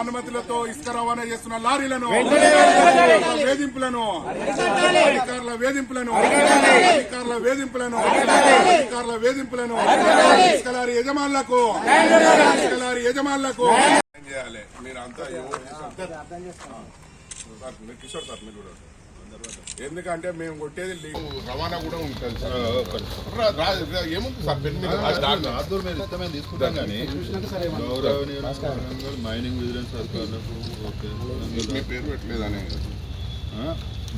అనుమతులతో ఇసుక రవాణా చేస్తున్న లారీలను వేధింపులను అధికారుల వేధింపులను ఇసుక లారీ యజమానులకు చేయాలి. మీరంతా కిషోర్ సార్ మీరు కూడా ఎందుకంటే మేము కొట్టేది రవాణా కూడా ఉంటుంది సార్. ఏముంది సార్ తీసుకుంటాం కానీ మైనింగ్ విజిలెన్స్ అధికారులకు మీ పేరు పెట్టలేదని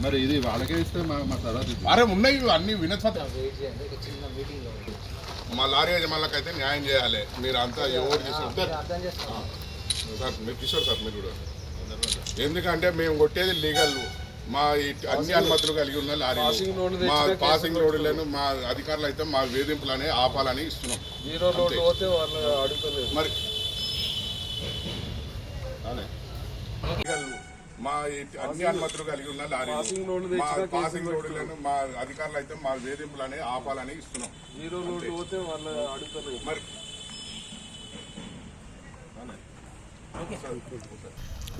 మరి ఇది వాళ్ళకే ఇస్తే మా తర్వాత అరే ఉన్నాయి అన్ని వినతి మా లారీ యజమానులకు అయితే న్యాయం చేయాలి. మీరు అంతా ఎవరు చేస్తారు సార్ మీరు కిషోర్ సార్ మీరు కూడా ఎందుకంటే మేము కొట్టేది లీగల్ మా అన్ని అనుమతులు కలిగి ఉన్న లారీ మా పాసింగ్ రోడ్లను మా అధికారులు అయితే మా వేధింపులని ఆపాలని ఇస్తున్నాం. మరి మా అన్ని అనుమతులు కలిగి ఉన్న లారీ మా పాసింగ్ రోడ్లను మా అధికారులు అయితే మా వేధింపులని ఆపాలని ఇస్తున్నాం. మరి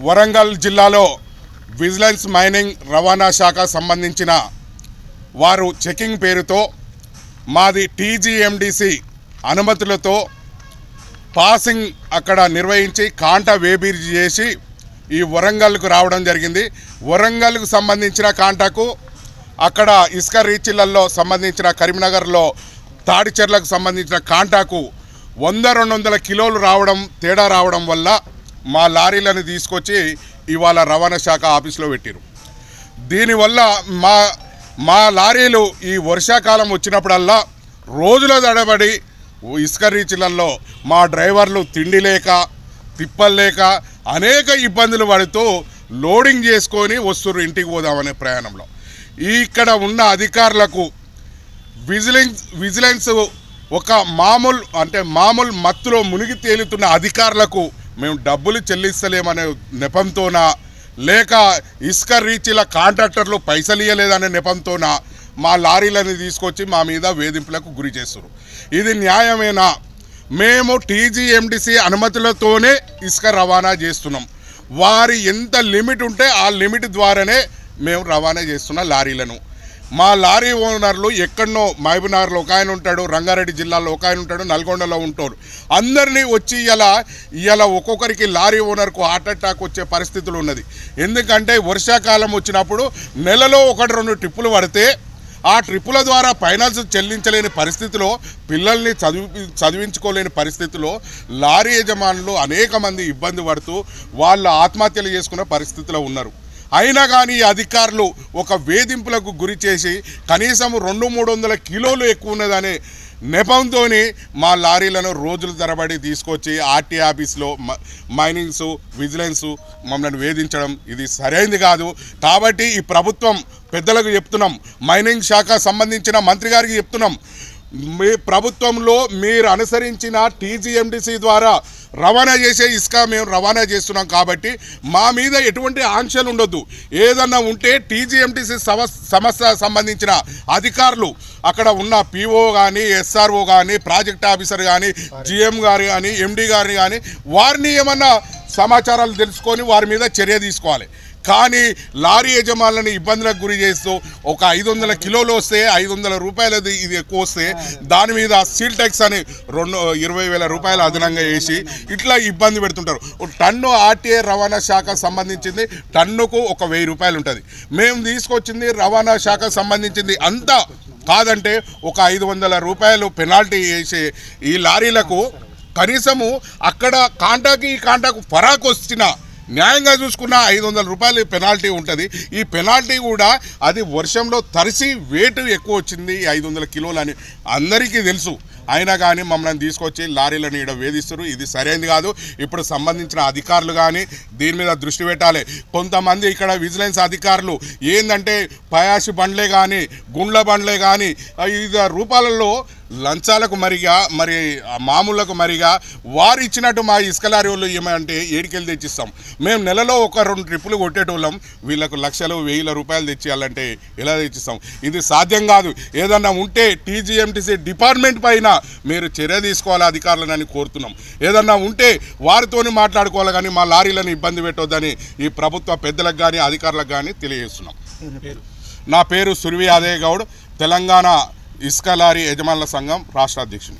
వరంగల్ జిల్లాలో విజిలెన్స్ మైనింగ్ రవాణా శాఖ సంబంధించిన వారు చెకింగ్ పేరుతో మాది టీజీఎండిసి అనుమతులతో పాసింగ్ అక్కడ నిర్వహించి కాంటా వేబీర్జీ చేసి ఈ వరంగల్కు రావడం జరిగింది. వరంగల్కు సంబంధించిన కాంటాకు అక్కడ ఇసుక రీచిళ్లలో సంబంధించిన కరీంనగర్లో తాడిచెర్లకు సంబంధించిన కాంటాకు 100-200 కిలోలు తేడా రావడం వల్ల మా లారీలను తీసుకొచ్చి ఇవాళ రవాణా శాఖ ఆఫీస్లో పెట్టారు. దీనివల్ల మా లారీలు ఈ వర్షాకాలం వచ్చినప్పుడల్లా రోజుల తడబడి ఇసుక రీచ్లలో మా డ్రైవర్లు తిండి లేక తిప్పలు లేక అనేక ఇబ్బందులు పడుతూ లోడింగ్ చేసుకొని వస్తున్నారు ఇంటికి పోదామనే ప్రయాణంలో. ఇక్కడ ఉన్న అధికారులకు విజిలెన్స్ ఒక మామూలు మత్తులో మునిగి తేలుతున్న అధికారులకు మేము డబ్బులు చెల్లిస్తలేమనే నెపంతోనా లేక ఇసుక రీచ్ల కాంట్రాక్టర్లు పైసలు ఇవ్వలేదనే నెపంతోనా మా లారీలను తీసుకొచ్చి మా మీద వేధింపులకు గురి చేస్తారు. ఇది న్యాయమేనా? మేము టీజీఎండిసి అనుమతులతోనే ఇసుక రవాణా చేస్తున్నాం. వారి ఎంత లిమిట్ ఉంటే ఆ లిమిట్ ద్వారానే మేము రవాణా చేస్తున్న లారీలను. మా లారీ ఓనర్లు ఎక్కడనో మహబూబ్నగర్లో ఒక ఆయన ఉంటాడు, రంగారెడ్డి జిల్లాలో ఒక ఆయన ఉంటాడు, నల్గొండలో ఉంటాడు. అందరినీ వచ్చి ఇలా ఒక్కొక్కరికి లారీ ఓనర్కు హార్ట్ అటాక్ వచ్చే పరిస్థితులు ఉన్నది. ఎందుకంటే వర్షాకాలం వచ్చినప్పుడు నెలలో 1-2 ట్రిప్పులు పడితే ఆ ట్రిప్పుల ద్వారా ఫైనాన్స్ చెల్లించలేని పరిస్థితిలో పిల్లల్ని చదివించుకోలేని పరిస్థితిలో లారీ యజమానులు అనేక మంది ఇబ్బంది పడుతూ వాళ్ళు ఆత్మహత్యలు చేసుకునే పరిస్థితిలో ఉన్నారు. అయినా కానీ ఈ అధికారులు ఒక వేధింపులకు గురి చేసి కనీసం 200-300 కిలోలు ఎక్కువ ఉన్నదనే నెపంతో మా లారీలను రోజుల తరబడి తీసుకొచ్చి ఆర్టీ ఆఫీస్లో మైనింగ్స్ విజిలెన్స్ మమ్మల్ని వేధించడం ఇది సరైనది కాదు. కాబట్టి ఈ ప్రభుత్వం పెద్దలకు చెప్తున్నాం, మైనింగ్ శాఖ సంబంధించిన మంత్రి గారికి చెప్తున్నాం, మీ ప్రభుత్వంలో మీరు అనుసరించిన టీజీఎండిసి ద్వారా రవాణా చేసే ఇసుక మేము రవాణా చేస్తున్నాం కాబట్టి మా మీద ఎటువంటి ఆంక్షలు ఉండొద్దు. ఏదన్నా ఉంటే టీజీఎండిసి సంస్థ సంబంధించిన అధికారులు అక్కడ ఉన్న పీఓ కానీ ఎస్ఆర్ఓ కానీ ప్రాజెక్ట్ ఆఫీసర్ కానీ జిఎం గారు కానీ ఎండి గారిని కానీ వారిని ఏమన్నా సమాచారాలు తెలుసుకొని వారి మీద చర్య తీసుకోవాలి. కానీ లారీ యజమానులను ఇబ్బందులకు గురి చేస్తూ ఒక 500 కిలోలు వస్తే 500 రూపాయలది ఇది ఎక్కువ వస్తే దాని మీద సీల్ ట్యాక్స్ అని 20,000 రూపాయలు అదనంగా వేసి ఇట్లా ఇబ్బంది పెడుతుంటారు. టన్ను ఆర్టీఏ రవాణా శాఖ సంబంధించింది టన్నుకు 1,000 రూపాయలు ఉంటుంది. మేము తీసుకొచ్చింది రవాణా శాఖ సంబంధించింది అంతా కాదంటే ఒక 500 రూపాయలు పెనాల్టీ వేసే ఈ లారీలకు కనీసము అక్కడ కాంటాకు ఫరాకు వచ్చిన న్యాయంగా చూసుకున్న 500 రూపాయలు పెనాల్టీ ఉంటుంది. ఈ పెనాల్టీ కూడా అది వర్షంలో తడిసి వెయిట్ ఎక్కువ వచ్చింది 500 కిలోలు అని అందరికీ తెలుసు. అయినా కానీ మమ్మల్ని తీసుకొచ్చి లారీలను ఇక్కడ వేధిస్తారు. ఇది సరైనది కాదు. ఇప్పుడు సంబంధించిన అధికారులు కానీ దీని మీద దృష్టి పెట్టాలి. కొంతమంది ఇక్కడ విజిలెన్స్ అధికారులు ఏంటంటే పయాసి బండ్లే కానీ గుండ్ల బండ్లే కానీ 5 రూపాయలలో లంచాలకు మరిగా మరి మామూలకు మరిగా వారు ఇచ్చినట్టు మా ఇసుక లారీ వాళ్ళు ఏమంటే ఏడికెళ్ళి తెచ్చిస్తాం. మేము నెలలో ఒక 2 ట్రిప్పులు కొట్టేటోళ్ళం, వీళ్ళకు లక్షలు 1000 రూపాయలు తెచ్చియాలంటే ఎలా తెచ్చిస్తాం? ఇది సాధ్యం కాదు. ఏదన్నా ఉంటే టీజీఎంటీసీ డిపార్ట్మెంట్ పైన మీరు చర్య తీసుకోవాలి అధికారులని కోరుతున్నాం. ఏదన్నా ఉంటే వారితోని మాట్లాడుకోవాలి, కానీ మా లారీలను ఇబ్బంది పెట్టొద్దని ఈ ప్రభుత్వ పెద్దలకు కానీ అధికారులకు కానీ తెలియజేస్తున్నాం. నా పేరు సుర్వి యాదయ్య గౌడ్, తెలంగాణ ఇసుక లారీ యజమానుల సంఘం రాష్ట్ర అధ్యక్షుడు.